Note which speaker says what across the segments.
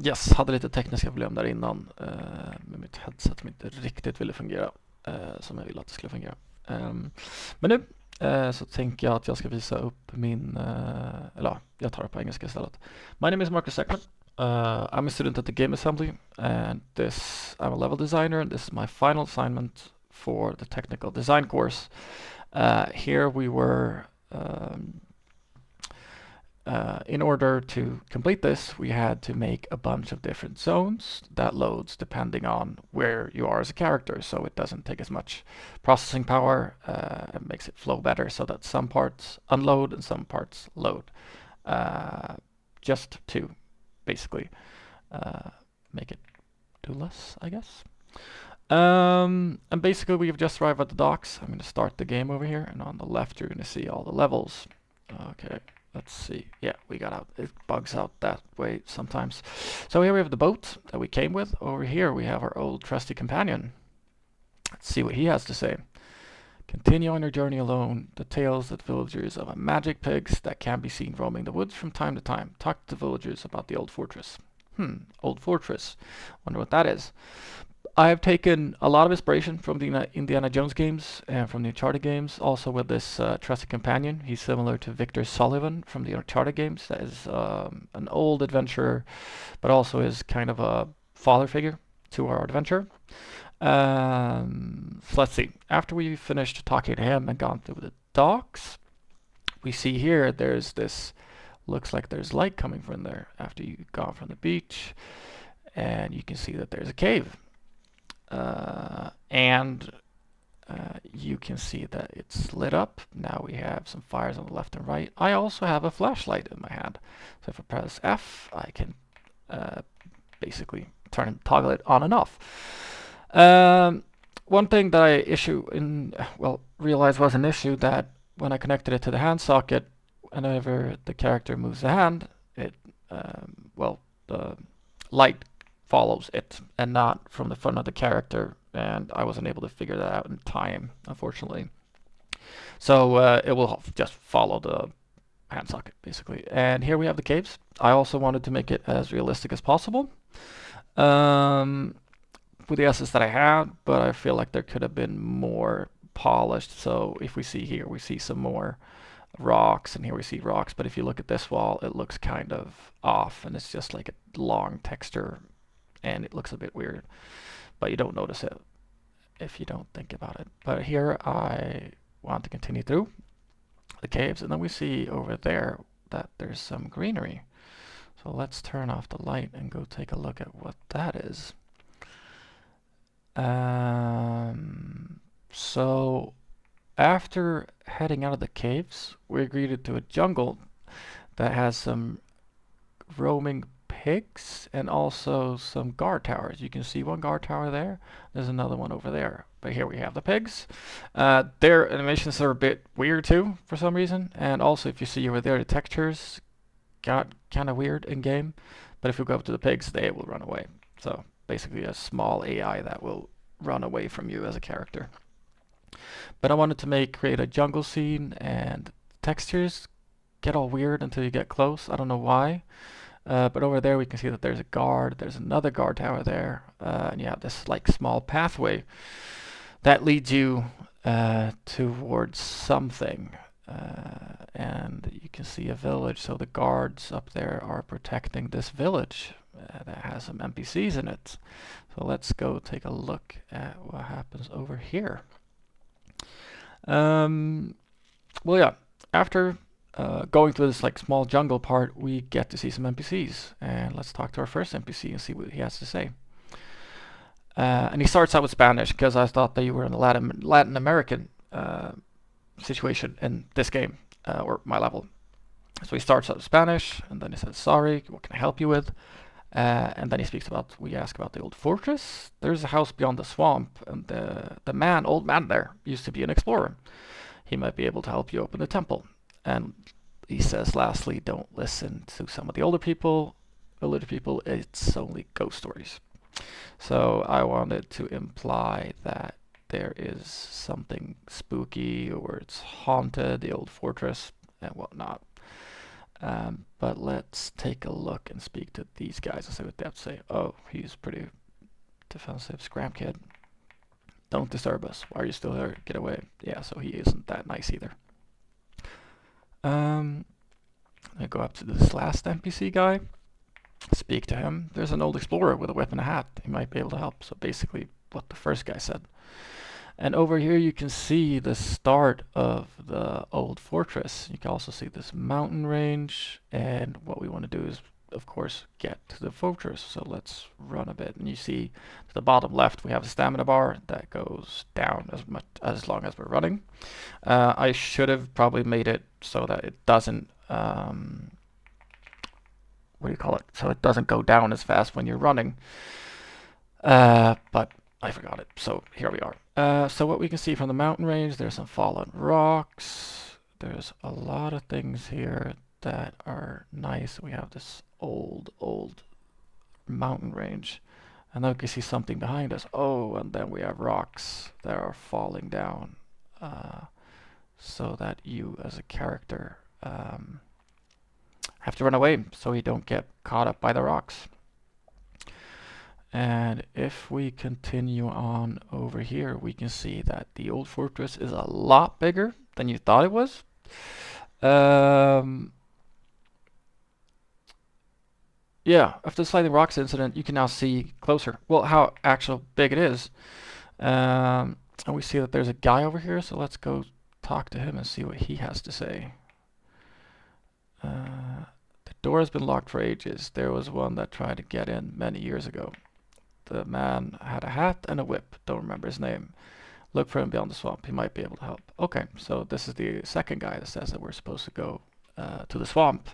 Speaker 1: Yes, hade lite tekniska problem där innan med mitt headset som inte riktigt ville fungera som jag ville att det skulle fungera. Men nu så tänker jag att jag ska visa upp min, eller ja, jag tar det på engelska istället. My name is Marcus Ekman. I'm a student at the Game Assembly and I'm a level designer and this is my final assignment for the technical design course. Here we were in order to complete this, we had to make a bunch of different zones that loads depending on where you are as a character, so it doesn't take as much processing power and makes it flow better so that some parts unload and some parts load. Just to basically make it do less, I guess. And basically we've just arrived at the docks. I'm going to start the game over here, and on the left you're going to see all the levels. Okay. Let's see. Yeah, we got out. It bugs out that way sometimes. So here we have the boat that we came with. Over here we have our old trusty companion. Let's see what he has to say. Continue on your journey alone. The tales that villagers of a magic pigs that can be seen roaming the woods from time to time. Talk to the villagers about the old fortress. Old fortress. Wonder what that is. I have taken a lot of inspiration from the Indiana Jones games and from the Uncharted games, also with this trusted companion. He's similar to Victor Sullivan from the Uncharted games. That is an old adventurer, but also is kind of a father figure to our adventure. So let's see. After we finished talking to him and gone through the docks, we see here there's this, looks like there's light coming from there after you've gone from the beach, and you can see that there's a cave. And you can see that it's lit up. Now we have some fires on the left and right. I also have a flashlight in my hand. So if I press F, I can basically toggle it on and off. One thing that I realized was an issue, that when I connected it to the hand socket, whenever the character moves the hand, the light follows it and not from the front of the character, and I wasn't able to figure that out in time, unfortunately. So it will just follow the hand socket basically. And here we have the caves. I also wanted to make it as realistic as possible with the assets that I had, but I feel like there could have been more polished. So if we see here, we see some more rocks, and here we see rocks, but if you look at this wall, it looks kind of off, and it's just like a long texture, and it looks a bit weird, but you don't notice it if you don't think about it. But here I want to continue through the caves, and then we see over there that there's some greenery. So let's turn off the light and go take a look at what that is. So after heading out of the caves, we're greeted to a jungle that has some roaming pigs and also some guard towers. You can see one guard tower there. There's another one over there. But here we have the pigs. Their animations are a bit weird too for some reason. And also if you see over there, the textures got kind of weird in game. But if you go up to the pigs, they will run away. So basically a small AI that will run away from you as a character. But I wanted to create a jungle scene, and textures get all weird until you get close. I don't know why. But over there we can see that there's a guard, there's another guard tower there, and you have this like small pathway that leads you towards something. And you can see a village, so the guards up there are protecting this village that has some NPCs in it. So let's go take a look at what happens over here. After going through this like small jungle part, we get to see some NPCs, and let's talk to our first NPC and see what he has to say. And he starts out with Spanish because I thought that you were in a Latin American situation in this game, or my level. So he starts out with Spanish, and then he says, "Sorry, what can I help you with?" And then we ask about the old fortress. There's a house beyond the swamp, and the old man there used to be an explorer. He might be able to help you open the temple. And he says, lastly, don't listen to some of the older people, it's only ghost stories. So I wanted to imply that there is something spooky, or it's haunted, the old fortress and whatnot. But let's take a look and speak to these guys and see what they have to say. Oh, he's pretty defensive. Scram kid. Don't disturb us. Why are you still here? Get away. Yeah, so he isn't that nice either. I go up to this last NPC guy. Speak to him. There's an old explorer with a whip and a hat. He might be able to help. So basically what the first guy said. And over here you can see the start of the old fortress. You can also see this mountain range, and what we want to do is of course get to the fortress. So let's run a bit, and you see to the bottom left we have a stamina bar that goes down as long as we're running. I should have probably made it so that it doesn't what do you call it? So it doesn't go down as fast when you're running. But I forgot it. So here we are. So what we can see from the mountain range, there's some fallen rocks. There's a lot of things here that are nice. We have this old mountain range. And then we can see something behind us. Oh, and then we have rocks that are falling down. So that you as a character have to run away so you don't get caught up by the rocks. And if we continue on over here, we can see that the old fortress is a lot bigger than you thought it was. Yeah, after the sliding rocks incident, you can now see closer, well, how actual big it is. And we see that there's a guy over here, so let's go talk to him and see what he has to say. The door has been locked for ages. There was one that tried to get in many years ago. The man had a hat and a whip. Don't remember his name. Look for him beyond the swamp. He might be able to help. Okay, so this is the second guy that says that we're supposed to go to the swamp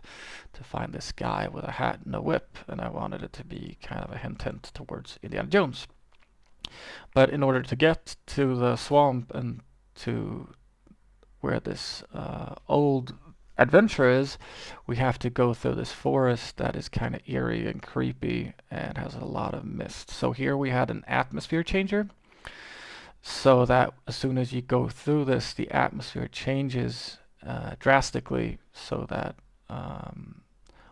Speaker 1: to find this guy with a hat and a whip. And I wanted it to be kind of a hint towards Indiana Jones. But in order to get to the swamp and to where this old adventure is, we have to go through this forest that is kind of eerie and creepy and has a lot of mist. So here we had an atmosphere changer, so that as soon as you go through this, the atmosphere changes drastically, so that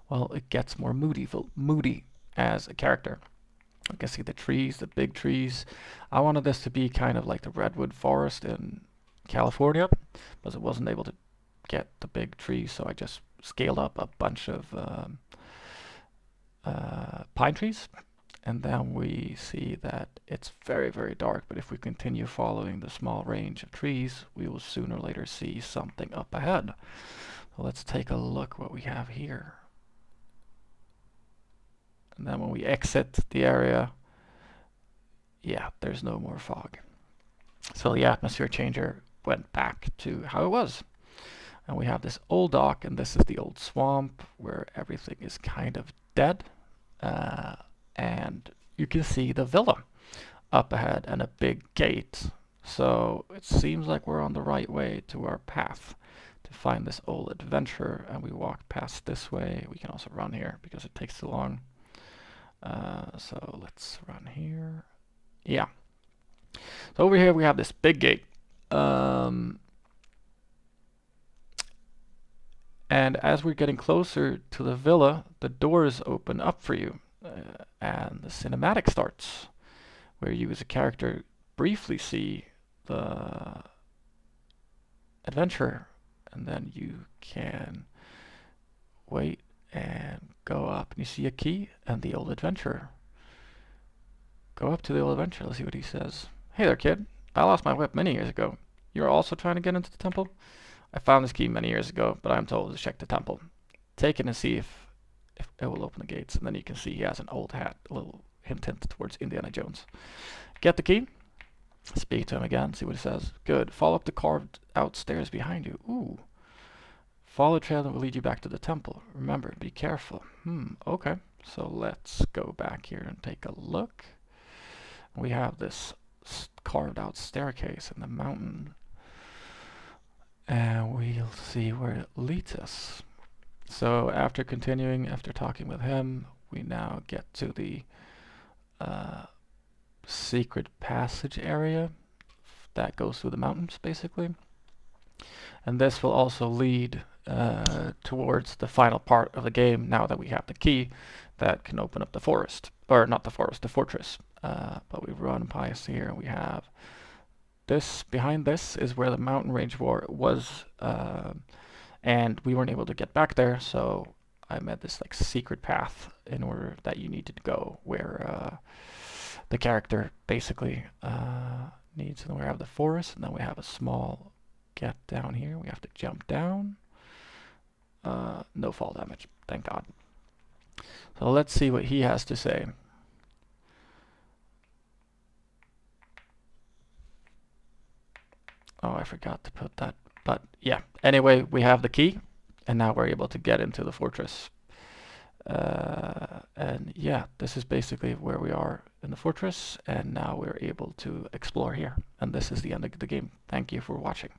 Speaker 1: well, it gets more moody as a character. You can see the trees, the big trees. I wanted this to be kind of like the redwood forest in California, but it wasn't able to get the big trees, so I just scaled up a bunch of pine trees, and then we see that it's very, very dark, but if we continue following the small range of trees, we will sooner or later see something up ahead. So let's take a look what we have here. And then when we exit the area, yeah, there's no more fog. So the atmosphere changer went back to how it was. And we have this old dock, and this is the old swamp where everything is kind of dead. And you can see the villa up ahead and a big gate. So it seems like we're on the right way to our path to find this old adventure. And we walk past this way. We can also run here because it takes too long. So let's run here. Yeah. So over here we have this big gate. And as we're getting closer to the villa, the doors open up for you, and the cinematic starts, where you as a character briefly see the adventure, and then you can wait and go up, and you see a key and the old adventurer. Go up to the old adventurer, let's see what he says. Hey there, kid. I lost my whip many years ago. You're also trying to get into the temple? I found this key many years ago, but I'm told to check the temple. Take it and see if it will open the gates. And then you can see he has an old hat, a little hint towards Indiana Jones. Get the key. Speak to him again, see what he says. Good. Follow up the carved out stairs behind you. Ooh. Follow the trail and will lead you back to the temple. Remember, be careful. Okay. So let's go back here and take a look. We have this carved out staircase in the mountain. And we'll see where it leads us. So after talking with him, we now get to the secret passage area that goes through the mountains, basically. And this will also lead towards the final part of the game now that we have the key that can open up the forest. Or not the forest, the fortress. But we run past here and we have this. Behind this is where the mountain range war was, and we weren't able to get back there, so I made this like secret path in order that you need to go where the character basically needs. And we have the forest, and then we have a small get down here. We have to jump down. No fall damage, thank God. So let's see what he has to say. Oh, I forgot to put that. But yeah, anyway, we have the key, and now we're able to get into the fortress. And yeah, this is basically where we are in the fortress, and now we're able to explore here. And this is the end of the game. Thank you for watching.